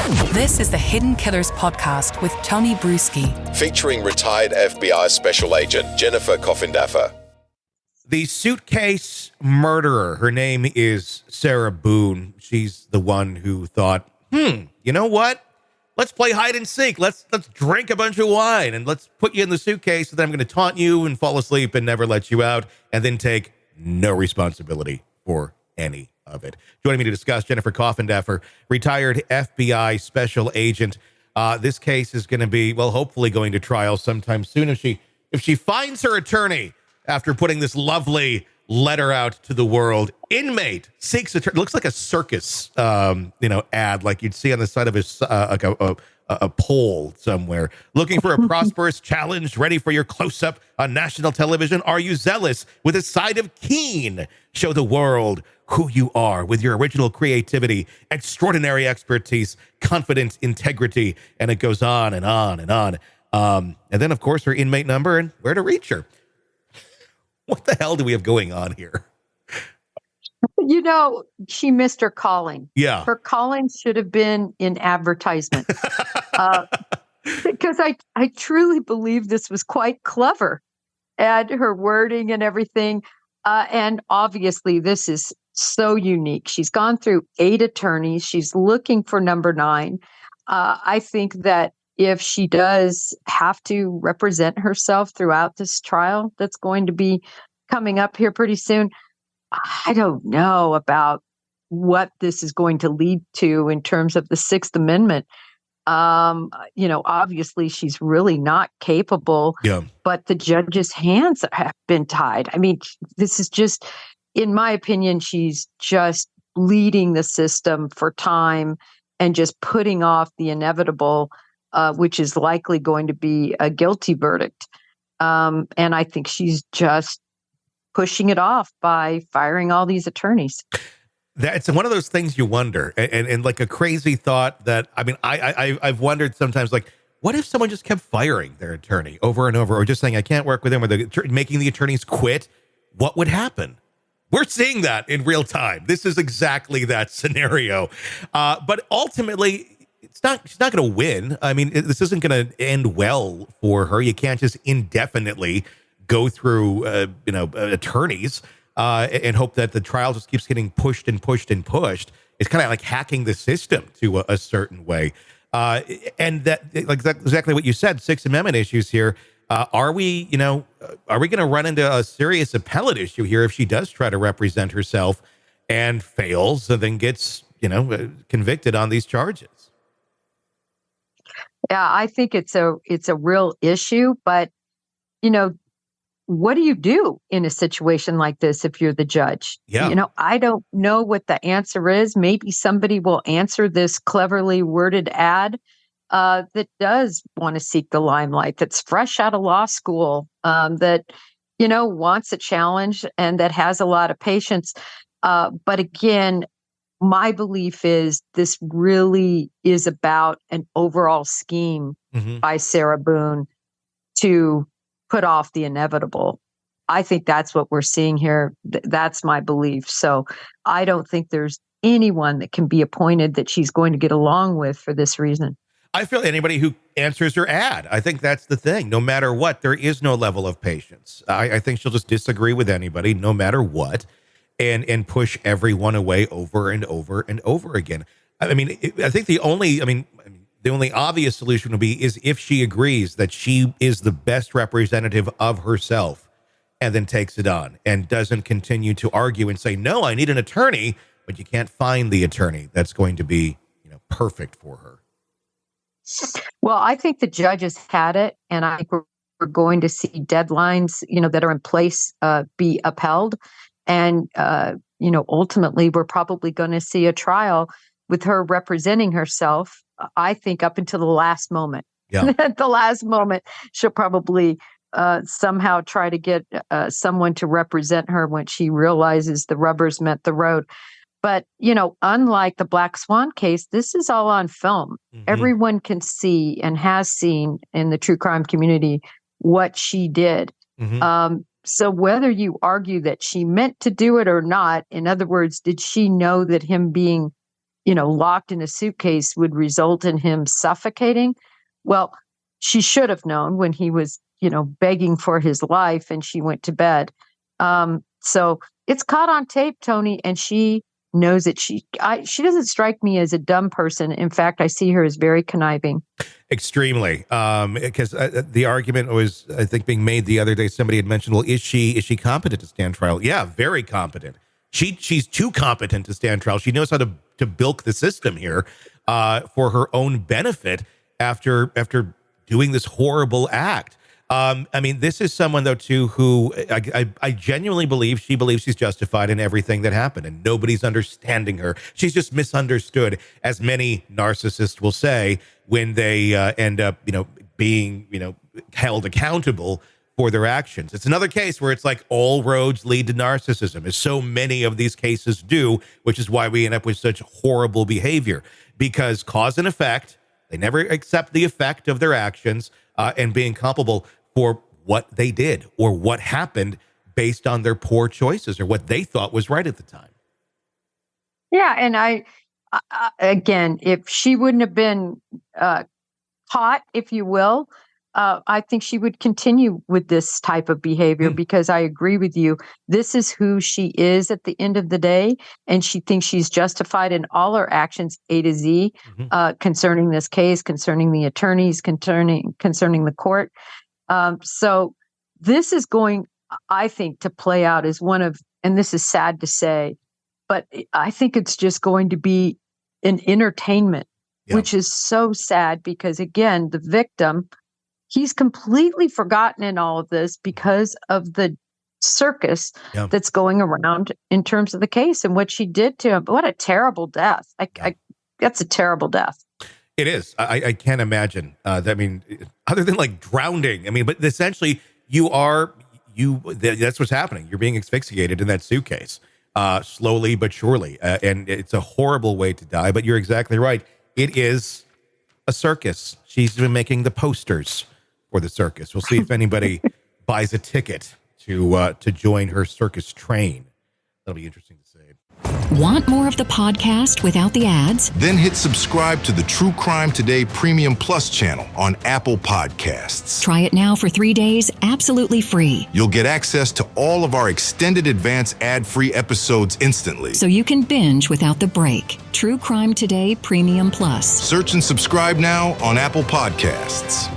This is the Hidden Killers podcast with Tony Brueski. Featuring retired FBI Special Agent Jennifer Coffindaffer. The Suitcase murderer, her name is Sarah Boone. She's the one who thought, you know what? Let's play hide and seek. Let's drink a bunch of wine and let's put you in the suitcase, and then I'm going to taunt you and fall asleep and never let you out, and then take no responsibility for any of it. Joining me to discuss, Jennifer Coffindaffer, retired FBI Special Agent. This case is going to be, well, hopefully going to trial sometime soon if she finds her attorney after putting this lovely letter out to the world. Inmate seeks attorney. Looks like a circus, ad like you'd see on the side of a pole somewhere. Looking for a prosperous challenge, ready for your close-up on national television? Are you zealous with a side of keen? Show the world who you are with your original creativity, extraordinary expertise, confident integrity, and it goes on and on and on. And then, of course, her inmate number and where to reach her. What the hell do we have going on here? You know, she missed her calling. Yeah. Her calling should have been in advertisement. Because I truly believe this was quite clever, and her wording and everything. And obviously, this is so unique. She's gone through 8 attorneys. She's looking for number 9. I think that if she does have to represent herself throughout this trial that's going to be coming up here pretty soon, I don't know about what this is going to lead to in terms of the Sixth Amendment. Obviously she's really not capable, but the judge's hands have been tied. I mean, this is just, in my opinion, she's just bleeding the system for time and just putting off the inevitable, which is likely going to be a guilty verdict. And I think she's just pushing it off by firing all these attorneys. That's one of those things you wonder, and like a crazy thought that, I mean, I've wondered sometimes, like, what if someone just kept firing their attorney over and over, or just saying, I can't work with him, or making the attorneys quit? What would happen? We're seeing that in real time. This is exactly that scenario. But ultimately, she's not going to win. I mean, this isn't going to end well for her. You can't just indefinitely go through, attorneys and hope that the trial just keeps getting pushed and pushed and pushed. It's kind of like hacking the system to a certain way. And that, like exactly what you said, Sixth Amendment issues here. Are we going to run into a serious appellate issue here if she does try to represent herself and fails and then gets, convicted on these charges? Yeah, I think it's a real issue, but what do you do in a situation like this if you're the judge? Yeah. I don't know what the answer is. Maybe somebody will answer this cleverly worded ad that does want to seek the limelight, that's fresh out of law school, that, wants a challenge and that has a lot of patience. But again, my belief is this really is about an overall scheme by Sarah Boone to put off the inevitable. I think that's what we're seeing here. That's my belief. So I don't think there's anyone that can be appointed that she's going to get along with for this reason. I feel anybody who answers her ad, I think that's the thing. No matter what, there is no level of patience. I think she'll just disagree with anybody, no matter what, and push everyone away over and over and over again. I mean, I think the only obvious solution would be is if she agrees that she is the best representative of herself and then takes it on and doesn't continue to argue and say, no, I need an attorney, but you can't find the attorney that's going to be, perfect for her. Well, I think the judges had it, and I think we're going to see deadlines, that are in place be upheld. And, ultimately, we're probably going to see a trial with her representing herself, I think, up until the last moment. Yeah. At the last moment, she'll probably somehow try to get someone to represent her when she realizes the rubber's met the road. But, unlike the Black Swan case, this is all on film. Mm-hmm. Everyone can see and has seen in the true crime community what she did. Mm-hmm. So whether you argue that she meant to do it or not, in other words, did she know that him being locked in a suitcase would result in him suffocating. Well, she should have known when he was, begging for his life and she went to bed. So it's caught on tape, Tony, and she knows it. She doesn't strike me as a dumb person. In fact, I see her as very conniving. Extremely. Because the argument was, I think, being made the other day. Somebody had mentioned, well, is she competent to stand trial? Yeah, very competent. She's too competent to stand trial. She knows how to bilk the system here for her own benefit after doing this horrible act. This is someone, though, too, who I genuinely believe she believes she's justified in everything that happened, and nobody's understanding her. She's just misunderstood, as many narcissists will say when they end up, being, held accountable for their actions. It's another case where it's like all roads lead to narcissism, as so many of these cases do, which is why we end up with such horrible behavior, because cause and effect, they never accept the effect of their actions and being culpable for what they did or what happened based on their poor choices or what they thought was right at the time. Yeah. And I again, if she wouldn't have been caught, if you will, I think she would continue with this type of behavior because I agree with you. This is who she is at the end of the day. And she thinks she's justified in all her actions, A to Z, concerning this case, concerning the attorneys, concerning the court. So this is going, I think, to play out as one of, and this is sad to say, but I think it's just going to be an entertainment, which is so sad because, again, the victim, he's completely forgotten in all of this because of the circus that's going around in terms of the case and what she did to him. What a terrible death. That's a terrible death. It is. I can't imagine. Other than like drowning. But essentially that's what's happening. You're being asphyxiated in that suitcase, slowly but surely. And it's a horrible way to die, but you're exactly right. It is a circus. She's been making the posters for the circus. We'll see if anybody buys a ticket to join her circus train. That'll be interesting to see. Want more of the podcast without the ads? Then hit subscribe to the True Crime Today Premium Plus channel on Apple Podcasts. Try it now for 3 days, absolutely free. You'll get access to all of our extended advance ad-free episodes instantly. So you can binge without the break. True Crime Today Premium Plus. Search and subscribe now on Apple Podcasts.